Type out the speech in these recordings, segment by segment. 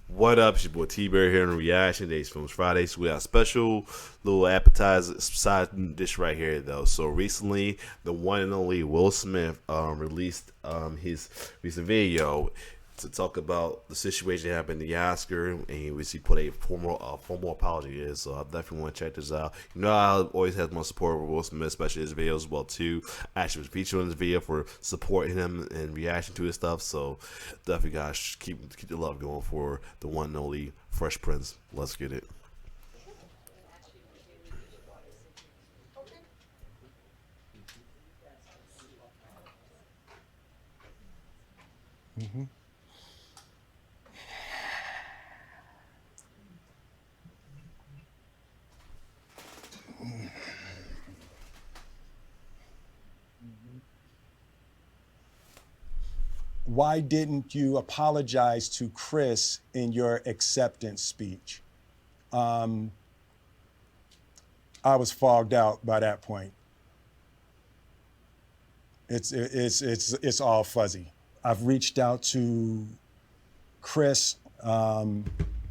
What up? It's your boy T Bear here in Reaction Days Films Fridays. We got a special little appetizer side dish right here, though. So recently, the one and only Will Smith released his recent video to talk about the situation that happened in the Oscar, and he put a formal apology in. So I definitely want to check this out. You know, I always have my support for Will Smith, especially his videos as well too. I actually was featured in this video for supporting him and reaction to his stuff. So definitely guys keep the love going for the one and only Fresh Prince. Let's get it. Why didn't you apologize to Chris in your acceptance speech? I was fogged out by that point. It's all fuzzy. I've reached out to Chris, and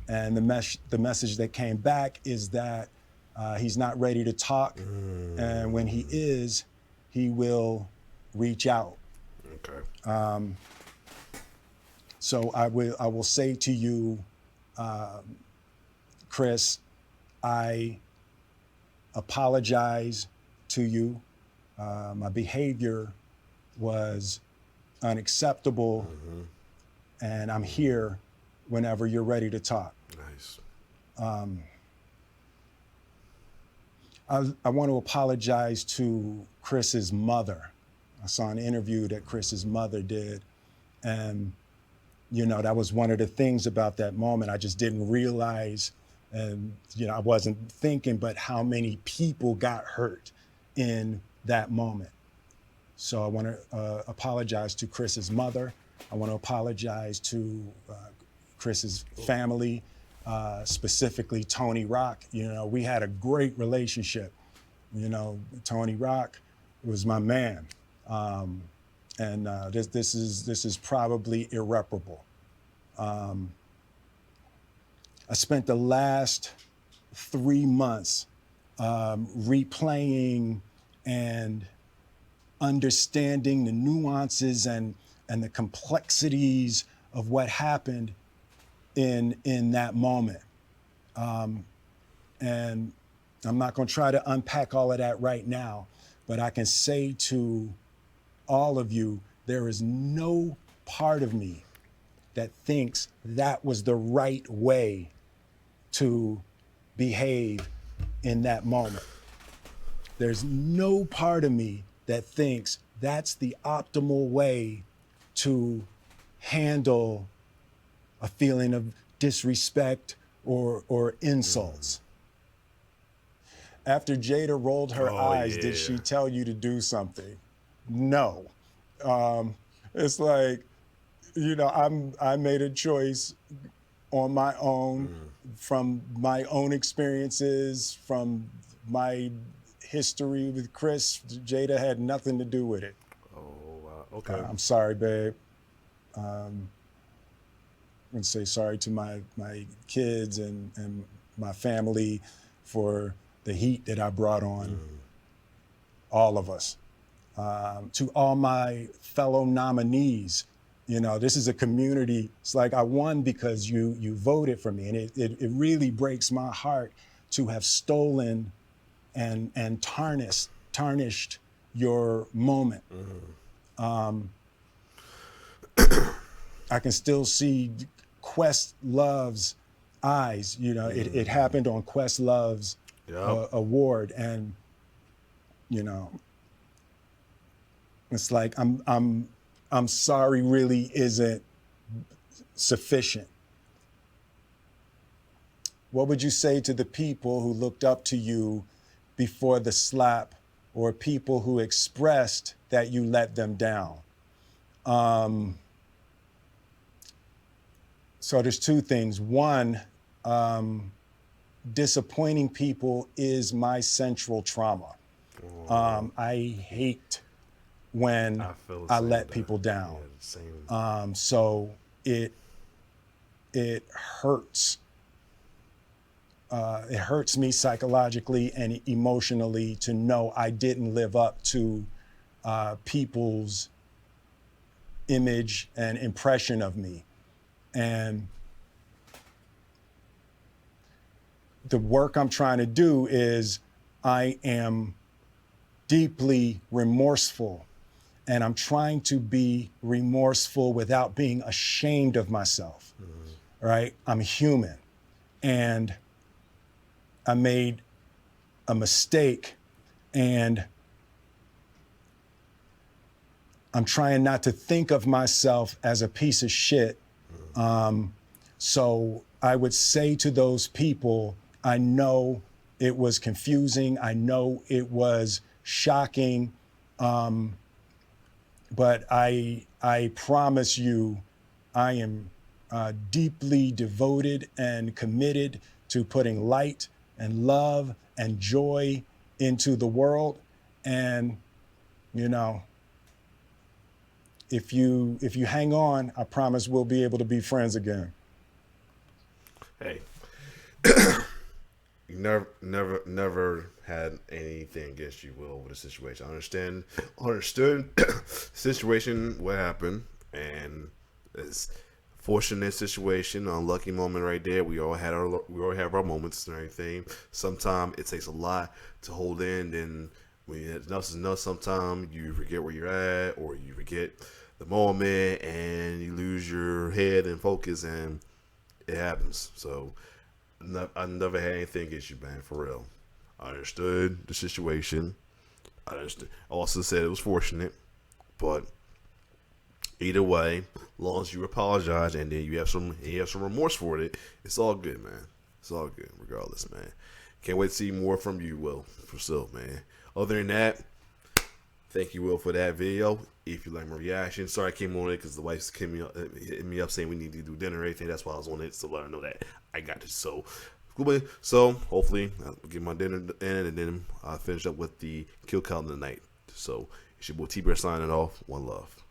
the message that came back is that he's not ready to talk, and when he is, he will reach out. Okay. So I will say to you, Chris, I apologize to you. My behavior was unacceptable, and I'm here whenever you're ready to talk. Nice. I want to apologize to Chris's mother. I saw an interview that Chris's mother did, and you know, that was one of the things about that moment. I just didn't realize, and you know, I wasn't thinking, but how many people got hurt in that moment. So I want to apologize to Chris's mother. I want to apologize to Chris's family, specifically Tony Rock. You know, we had a great relationship. You know, Tony Rock was my man. And this is probably irreparable. I spent the last 3 months replaying and understanding the nuances and the complexities of what happened in that moment. And I'm not going to try to unpack all of that right now, but I can say to all of you, there is no part of me that thinks that was the right way to behave in that moment. There's no part of me that thinks that's the optimal way to handle a feeling of disrespect or insults. After Jada rolled her eyes, did she tell you to do something? No. It's like, you know, I made a choice on my own, from my own experiences, from my history with Chris. Jada had nothing to do with it. Oh, wow. Okay. I'm sorry, babe. I'm gonna say sorry to my kids and my family for the heat that I brought on all of us. To all my fellow nominees, you know, this is a community. It's like I won because you voted for me, and it really breaks my heart to have stolen and tarnished your moment. I can still see Questlove's eyes. You know, it happened on Questlove's award, and you know, it's like I'm sorry really isn't sufficient. What would you say to the people who looked up to you before the slap, or people who expressed that you let them down? So there's two things. One, disappointing people is my central trauma. I hate when I feel the I same let with that. people down. Yeah, same. So it hurts. It hurts me psychologically and emotionally to know I didn't live up to people's image and impression of me. And the work I'm trying to do is I am deeply remorseful, and I'm trying to be remorseful without being ashamed of myself, right? I'm human, and I made a mistake, and I'm trying not to think of myself as a piece of shit. So I would say to those people, I know it was confusing. I know it was shocking. But I promise you, I am deeply devoted and committed to putting light and love and joy into the world. And, you know, if you hang on, I promise we'll be able to be friends again. Hey, you never had anything against you, Will, with the situation. I understood situation, what happened, and it's fortunate situation, unlucky moment right there. We all have our moments and everything. Sometimes it takes a lot to hold in, and when enough is enough, sometimes you forget where you're at, or you forget the moment, and you lose your head and focus, and it happens. So I never had anything against you, man, for real. I understood the situation. I also said it was fortunate, but either way, as long as you apologize and then you have some remorse for it, it's all good, man. It's all good, regardless, man. Can't wait to see more from you, Will, for sure, man. Other than that, thank you, Will, for that video. If you like my reaction, sorry I came on it because the wife's hit me up saying we need to do dinner or anything. That's why I was on it, so let her know that I got this. So, so hopefully I'll get my dinner in, and then I'll finish up with the kill count of the night. So, it's your boy T-Bear signing off. One love.